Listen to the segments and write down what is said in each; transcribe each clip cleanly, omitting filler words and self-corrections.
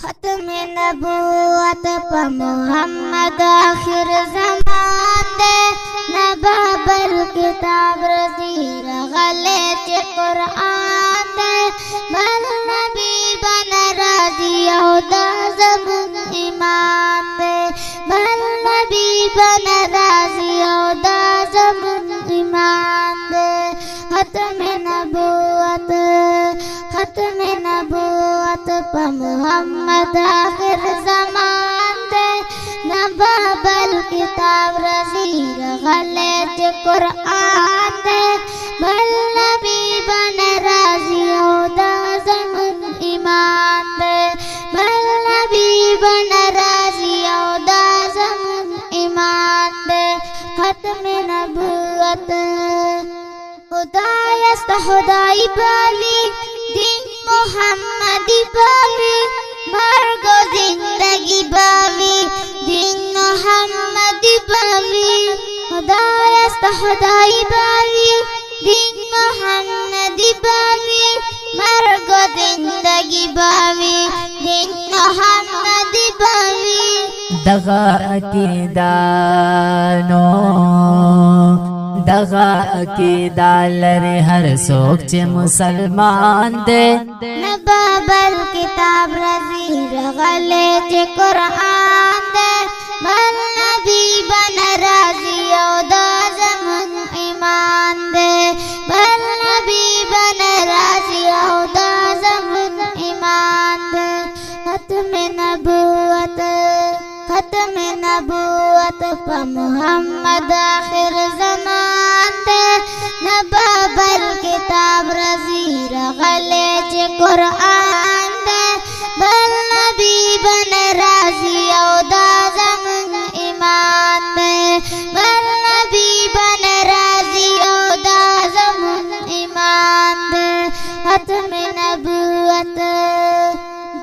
खत्म नबूवत प मोहम्मद आखिर ज़मान दे न बाबल किताब रज़ीर गले च कुरान दे बल नबी बन राज़ी औदा ज़बून ईमान दे बल नबी बन राज़ी औदा ज़बून ईमान दे खत्म नबूवत प मोहम्मद आखिर ज़मान दे न बाबल किताब रज़ीर गले च कुरान दे बल नबी बन राज़ी औदा ज़बून ईमान दे बल नबी बन राज़ी औदा ज़बून ईमान दे खत्म नबूवत खुदायस्त खुदाई बाली दिन मोहम्मदी बावी मर्गो जिंदगी बावी दिन मोहम्मदी बावी खुदायस्त खुदाई बावी दिन मोहम्मदी बावी मर्गो जिंदगी बावी दिन मोहम्मदी बावी दगा अकीदानो दगा अकीदा लरे हर सोच चे मुसलमान दे न बाबल किताब रज़ीर गले च कुरान दे बल नबी बन राज़ी औदा ज़बून ईमान दे बल नबी बन राज़ी औदा ज़बून ईमान दे खत्म नबूवत प मोहम्मद आखिर ज़मान दे न बाबल किताब रज़ीर गले च कुरान दे बल नबी बन राज़ी औदा ज़बून ईमान दे बल नबी बन राज़ी औदा ज़बून ईमान दे खत्म नबूवत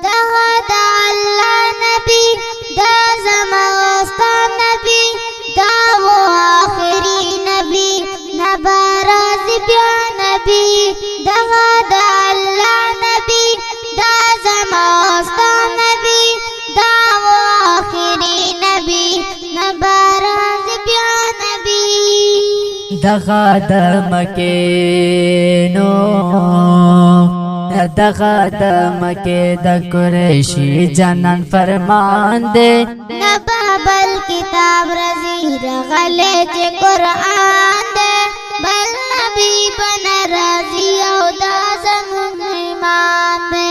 दादा अल्लाह नबी दा ज़मास्ता नबी दा वो आखिरी नबी नबाराज़ ब्या नबी दादा अल्लाह नबी दा ज़मास्ता नबी दा वो आखिरी नबी नबाराज़ ब्या नबी दगा दमके नो दगा दमके द कुरैशी जनन फरमान दे न बाबल किताब रज़ीर गले च कुरान दे बल नबी बन राज़ी औदा ज़बून ईमान दे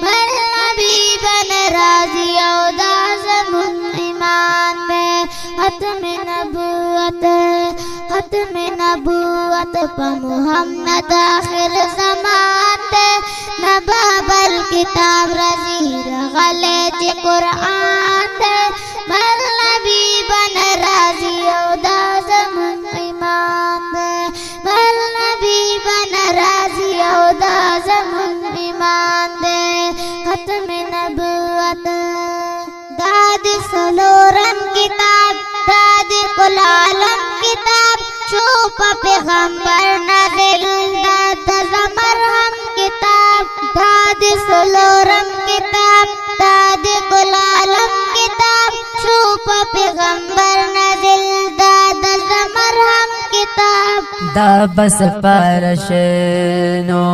बल नबी बन राज़ी औदा ज़बून ईमान दे खत्म नबूवत प मोहम्मद आखिर ज़मान दे न बाबल किताब रज़ीर गले च कुरान दे बल नबी बन राज़ी औदा ज़बून ईमान दे बल नबी बन राज़ी औदा ज़बून ईमान दे खत्म नबूवत दाद सलोरम किताब दाद कुल आलम किताब चुप पैगंबर नाज़िल दाद ज़मरहम किताब दाद सलोरम किताब दाद कुल आलम किताब चुप पैगंबर नाज़िल दाद ज़मरहम किताब दा बस पारश नो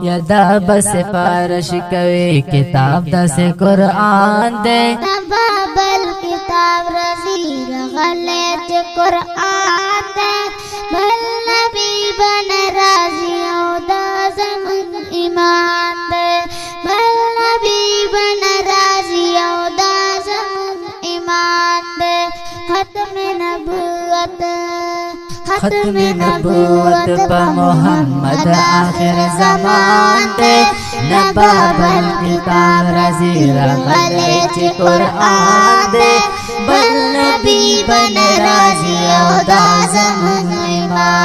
या दा बस पारश कवे किताब दा से कुरान दे न बाबल किताब रज़ीर गले च कुरान दे बल नबी बन राज़ी औदा ज़बून ईमान दे बल नबी बन राज़ी औदा ज़बून ईमान दे खत्म नबूवत प मोहम्मद आखिर ज़मान दे न बाबल किताब रज़ीर गले च कुरान दे बल नबी बन राज़ी औदा ज़बून ईमान